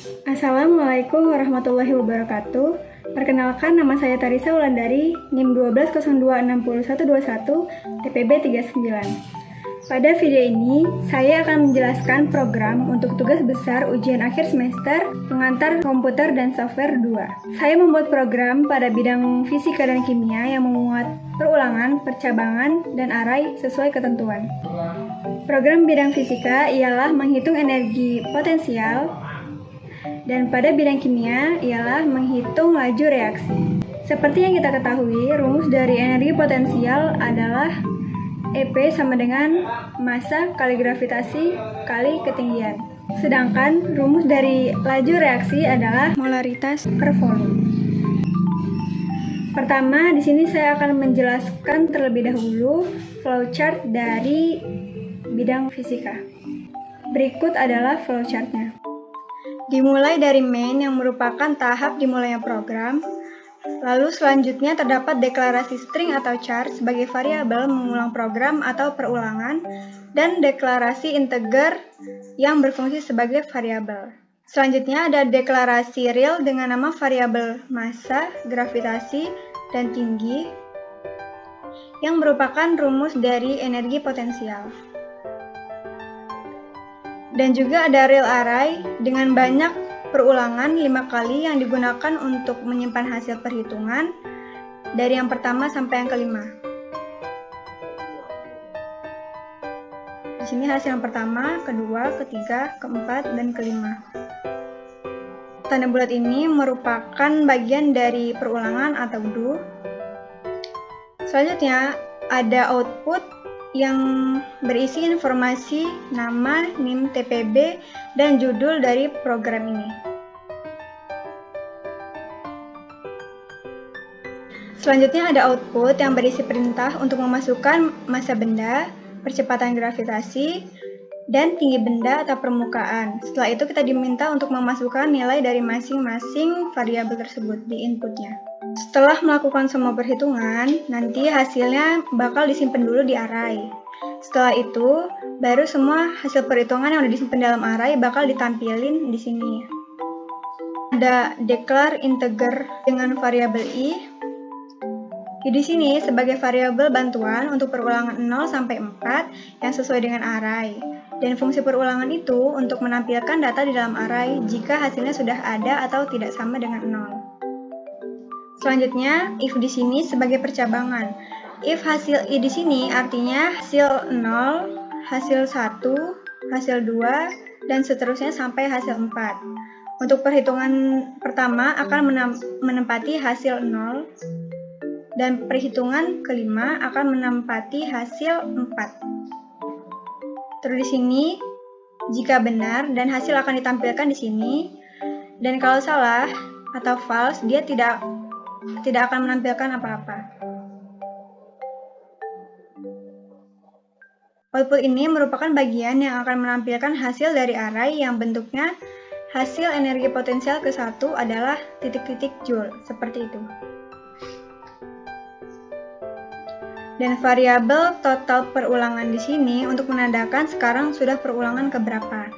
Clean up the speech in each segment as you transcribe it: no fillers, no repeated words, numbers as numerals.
Assalamualaikum warahmatullahi wabarakatuh. Perkenalkan, nama saya Tarisa Wulandari, NIM 12026121, TPB 39. Pada video ini, saya akan menjelaskan program untuk tugas besar ujian akhir semester pengantar komputer dan software 2. Saya membuat program pada bidang fisika dan kimia yang memuat perulangan, percabangan, dan arai sesuai ketentuan. Program bidang fisika ialah menghitung energi potensial, dan pada bidang kimia ialah menghitung laju reaksi. Seperti yang kita ketahui, rumus dari energi potensial adalah EP sama dengan massa kali gravitasi kali ketinggian. Sedangkan rumus dari laju reaksi adalah molaritas per volume. Pertama, di sini saya akan menjelaskan terlebih dahulu flowchart dari bidang fisika. Berikut adalah flowchartnya. Dimulai dari main yang merupakan tahap dimulainya program, lalu selanjutnya terdapat deklarasi string atau char sebagai variabel mengulang program atau perulangan, dan deklarasi integer yang berfungsi sebagai variabel. Selanjutnya ada deklarasi real dengan nama variabel massa, gravitasi, dan tinggi yang merupakan rumus dari energi potensial. Dan juga ada real array dengan banyak perulangan 5 kali yang digunakan untuk menyimpan hasil perhitungan dari yang pertama sampai yang kelima. Di sini hasil yang pertama, kedua, ketiga, keempat, dan kelima. Tanda bulat ini merupakan bagian dari perulangan atau do. Selanjutnya ada output yang berisi informasi nama, NIM, TPB, dan judul dari program ini. Selanjutnya ada output yang berisi perintah untuk memasukkan massa benda, percepatan gravitasi, dan tinggi benda atau permukaan. Setelah itu kita diminta untuk memasukkan nilai dari masing-masing variabel tersebut di inputnya. Setelah melakukan semua perhitungan, nanti hasilnya bakal disimpan dulu di array. Setelah itu, baru semua hasil perhitungan yang udah disimpan dalam array bakal ditampilin di sini. Ada declare integer dengan variabel i. Di sini sebagai variabel bantuan untuk perulangan 0 sampai 4 yang sesuai dengan array. Dan fungsi perulangan itu untuk menampilkan data di dalam array jika hasilnya sudah ada atau tidak sama dengan 0. Selanjutnya, if di sini sebagai percabangan. If hasil i di sini artinya hasil 0, hasil 1, hasil 2, dan seterusnya sampai hasil 4. Untuk perhitungan pertama akan menempati hasil 0, dan perhitungan kelima akan menempati hasil 4. Terus di sini, jika benar dan hasil akan ditampilkan di sini, dan kalau salah atau false, dia tidak akan menampilkan apa-apa. Output ini merupakan bagian yang akan menampilkan hasil dari array yang bentuknya hasil energi potensial ke-1 adalah titik-titik joule, seperti itu. Dan variabel total perulangan di sini untuk menandakan sekarang sudah perulangan keberapa.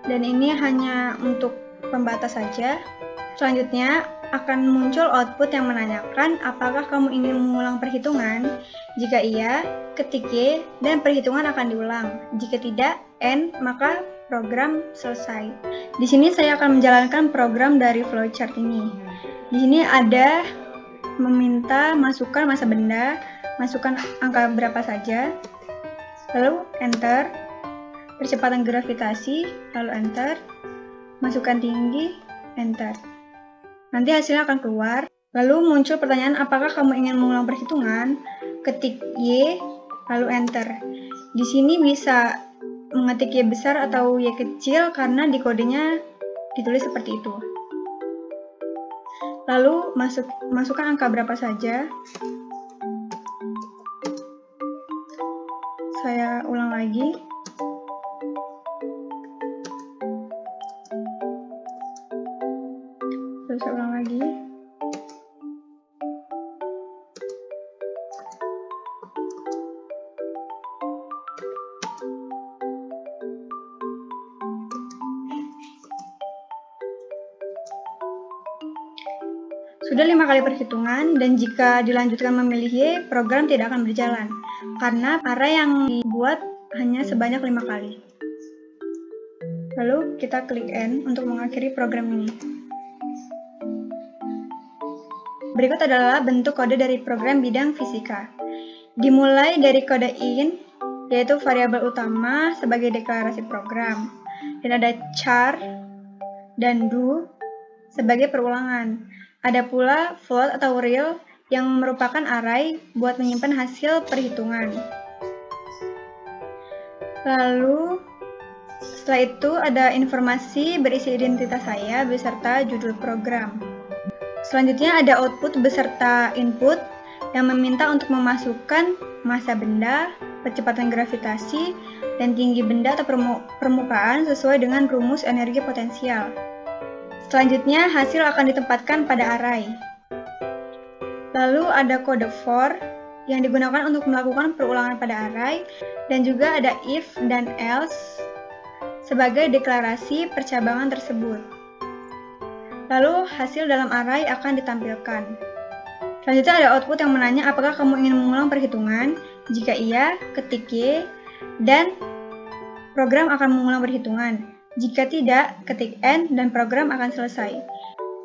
Dan ini hanya untuk pembatas saja. Selanjutnya akan muncul output yang menanyakan apakah kamu ingin mengulang perhitungan. Jika iya, ketik Y dan perhitungan akan diulang. Jika tidak, N, maka program selesai. Di sini saya akan menjalankan program dari flowchart ini. Di sini ada meminta masukkan massa benda, masukkan angka berapa saja, lalu enter, percepatan gravitasi, lalu enter, masukkan tinggi, enter. Nanti hasilnya akan keluar, lalu muncul pertanyaan apakah kamu ingin mengulang perhitungan, ketik Y, lalu enter. Di sini bisa mengetik Y besar atau Y kecil karena di kodenya ditulis seperti itu. Lalu masukkan angka berapa saja. Saya ulang lagi. Terus saya ulang lagi. Sudah 5 kali perhitungan, dan jika dilanjutkan memilih Y, program tidak akan berjalan, karena array yang dibuat hanya sebanyak 5 kali. Lalu kita klik N untuk mengakhiri program ini. Berikut adalah bentuk kode dari program bidang fisika. Dimulai dari kode in, yaitu variabel utama sebagai deklarasi program, dan ada char dan do sebagai perulangan. Ada pula float atau real yang merupakan array buat menyimpan hasil perhitungan. Lalu setelah itu ada informasi berisi identitas saya beserta judul program. Selanjutnya ada output beserta input yang meminta untuk memasukkan massa benda, kecepatan gravitasi, dan tinggi benda atau permukaan sesuai dengan rumus energi potensial. Selanjutnya hasil akan ditempatkan pada array. Lalu ada kode for yang digunakan untuk melakukan perulangan pada array, dan juga ada if dan else sebagai deklarasi percabangan tersebut. Lalu hasil dalam array akan ditampilkan. Selanjutnya ada output yang menanya apakah kamu ingin mengulang perhitungan. Jika iya, ketik Y, dan program akan mengulang perhitungan. Jika tidak, ketik N dan program akan selesai.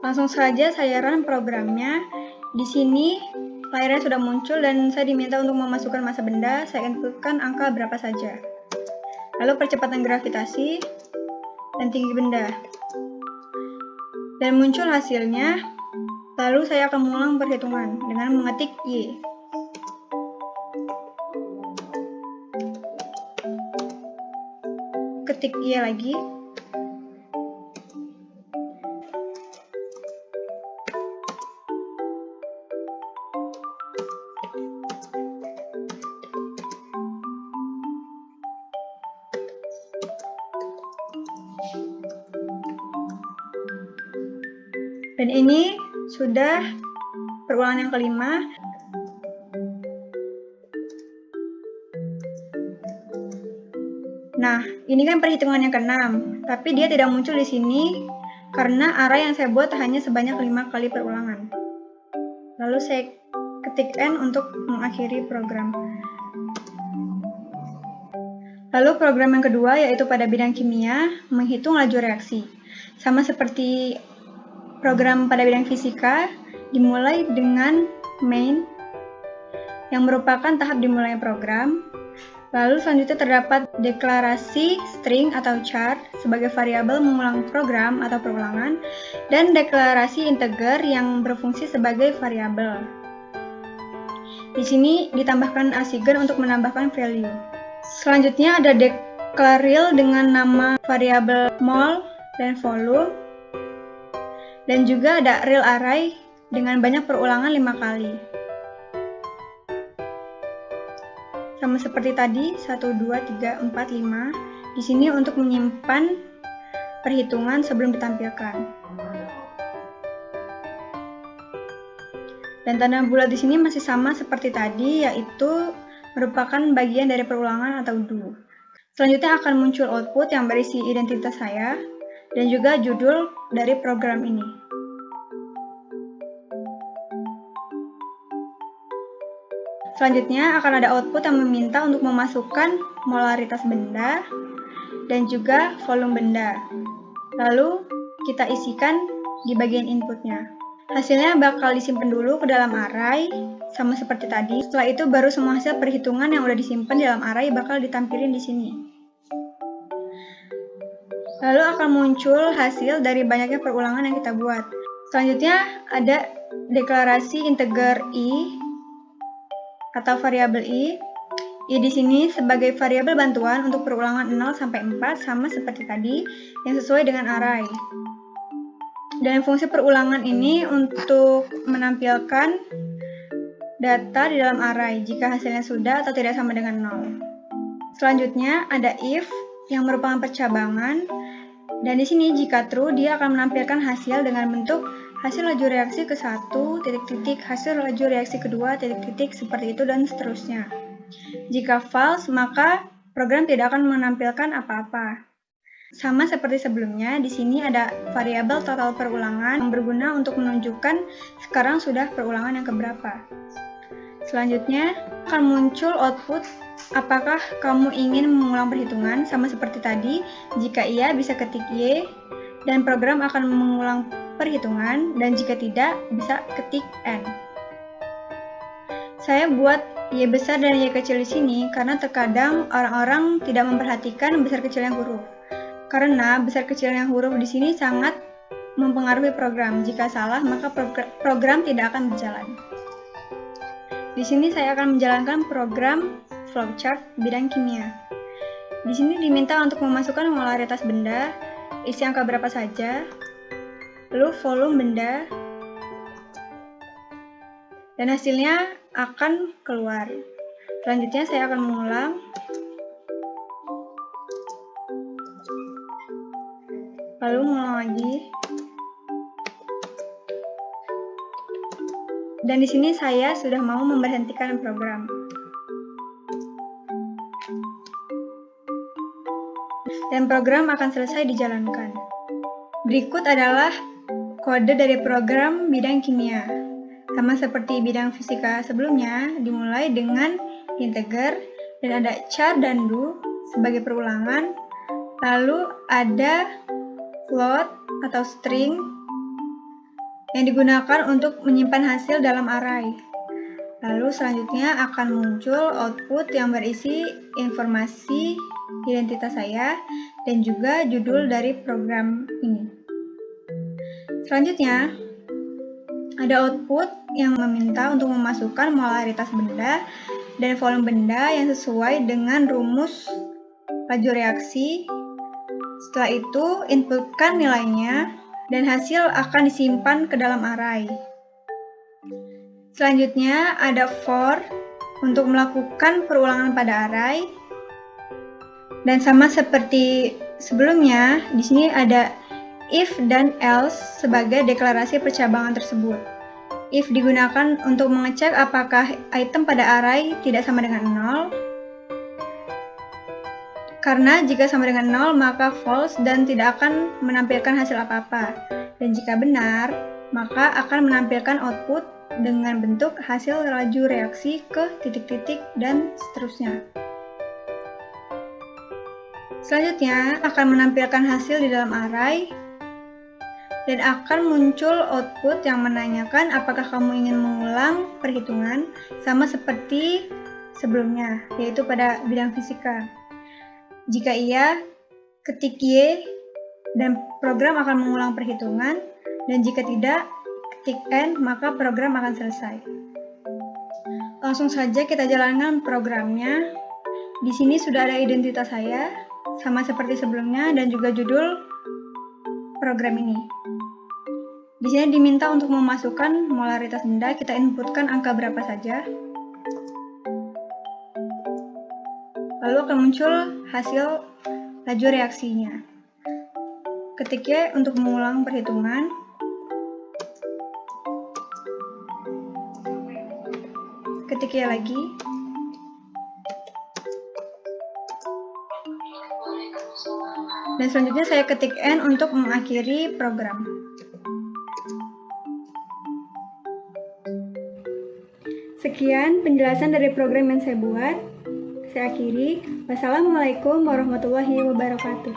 Langsung saja saya run programnya. Di sini layarnya sudah muncul dan saya diminta untuk memasukkan massa benda. Saya inputkan angka berapa saja. Lalu percepatan gravitasi dan tinggi benda. Dan muncul hasilnya. Lalu saya akan mengulang perhitungan dengan mengetik Y. Ketik Y lagi. Dan ini sudah perulangan yang kelima. Nah, ini kan perhitungan yang ke-6, tapi dia tidak muncul di sini karena array yang saya buat hanya sebanyak 5 kali perulangan. Lalu saya ketik N untuk mengakhiri program. Lalu program yang kedua yaitu pada bidang kimia, menghitung laju reaksi. Sama seperti program pada bidang fisika, dimulai dengan main yang merupakan tahap dimulainya program. Lalu selanjutnya terdapat deklarasi string atau char sebagai variabel mengulang program atau perulangan, dan deklarasi integer yang berfungsi sebagai variabel. Di sini ditambahkan assign untuk menambahkan value. Selanjutnya ada declaril dengan nama variabel mol dan volume, dan juga ada real array dengan banyak perulangan 5 kali. Sama seperti tadi, 1, 2, 3, 4, 5. Di sini untuk menyimpan perhitungan sebelum ditampilkan. Dan tanda bulat di sini masih sama seperti tadi, yaitu merupakan bagian dari perulangan atau do. Selanjutnya akan muncul output yang berisi identitas saya, dan juga judul dari program ini. Selanjutnya akan ada output yang meminta untuk memasukkan molaritas benda dan juga volume benda. Lalu kita isikan di bagian inputnya. Hasilnya bakal disimpan dulu ke dalam array, sama seperti tadi. Setelah itu baru semua hasil perhitungan yang udah disimpan di dalam array bakal ditampilin di sini. Lalu akan muncul hasil dari banyaknya perulangan yang kita buat. Selanjutnya ada deklarasi integer i atau variabel i. I di sini sebagai variabel bantuan untuk perulangan 0 sampai 4 sama seperti tadi yang sesuai dengan array. Dan fungsi perulangan ini untuk menampilkan data di dalam array jika hasilnya sudah atau tidak sama dengan 0. Selanjutnya ada if yang merupakan percabangan, dan di sini jika true dia akan menampilkan hasil dengan bentuk hasil laju reaksi ke 1, titik-titik, hasil laju reaksi kedua, titik-titik, seperti itu dan seterusnya. Jika false, maka program tidak akan menampilkan apa-apa. Sama seperti sebelumnya, di sini ada variabel total perulangan yang berguna untuk menunjukkan sekarang sudah perulangan yang keberapa. Selanjutnya akan muncul output apakah kamu ingin mengulang perhitungan sama seperti tadi. Jika iya, bisa ketik Y dan program akan mengulang perhitungan, dan jika tidak, bisa ketik N. Saya buat Y besar dan Y kecil di sini karena terkadang orang-orang tidak memperhatikan besar kecilnya huruf. Karena besar kecilnya huruf di sini sangat mempengaruhi program. Jika salah, maka program tidak akan berjalan. Di sini saya akan menjalankan program flowchart bidang kimia. Di sini diminta untuk memasukkan molaritas benda, isi angka berapa saja, lalu volume benda, dan hasilnya akan keluar. Selanjutnya saya akan mengulang. Lalu mengulang lagi. Dan di sini saya sudah mau memberhentikan program. Dan program akan selesai dijalankan. Berikut adalah kode dari program bidang kimia. Sama seperti bidang fisika sebelumnya, dimulai dengan integer dan ada char dan do sebagai perulangan. Lalu ada float atau string yang digunakan untuk menyimpan hasil dalam array. Lalu selanjutnya akan muncul output yang berisi informasi identitas saya dan juga judul dari program ini. Selanjutnya ada output yang meminta untuk memasukkan molaritas benda dan volume benda yang sesuai dengan rumus laju reaksi. Setelah itu, inputkan nilainya dan hasil akan disimpan ke dalam array. Selanjutnya ada for untuk melakukan perulangan pada array. Dan sama seperti sebelumnya, di sini ada if dan else sebagai deklarasi percabangan tersebut. If digunakan untuk mengecek apakah item pada array tidak sama dengan 0. Karena jika sama dengan 0, maka false dan tidak akan menampilkan hasil apa-apa. Dan jika benar, maka akan menampilkan output dengan bentuk hasil laju reaksi ke titik-titik dan seterusnya. Selanjutnya akan menampilkan hasil di dalam array dan akan muncul output yang menanyakan apakah kamu ingin mengulang perhitungan sama seperti sebelumnya, yaitu pada bidang fisika. Jika iya, ketik Y dan program akan mengulang perhitungan, dan jika tidak, ketik N, maka program akan selesai. Langsung saja kita jalankan programnya. Di sini sudah ada identitas saya, sama seperti sebelumnya, dan juga judul program ini. Di sini diminta untuk memasukkan molaritas benda, kita inputkan angka berapa saja. Lalu akan muncul hasil laju reaksinya. Ketik Y untuk mengulang perhitungan. Ketik Y lagi. Dan selanjutnya saya ketik N untuk mengakhiri program. Sekian penjelasan dari program yang saya buat. Saya akhiri. Wassalamualaikum warahmatullahi wabarakatuh.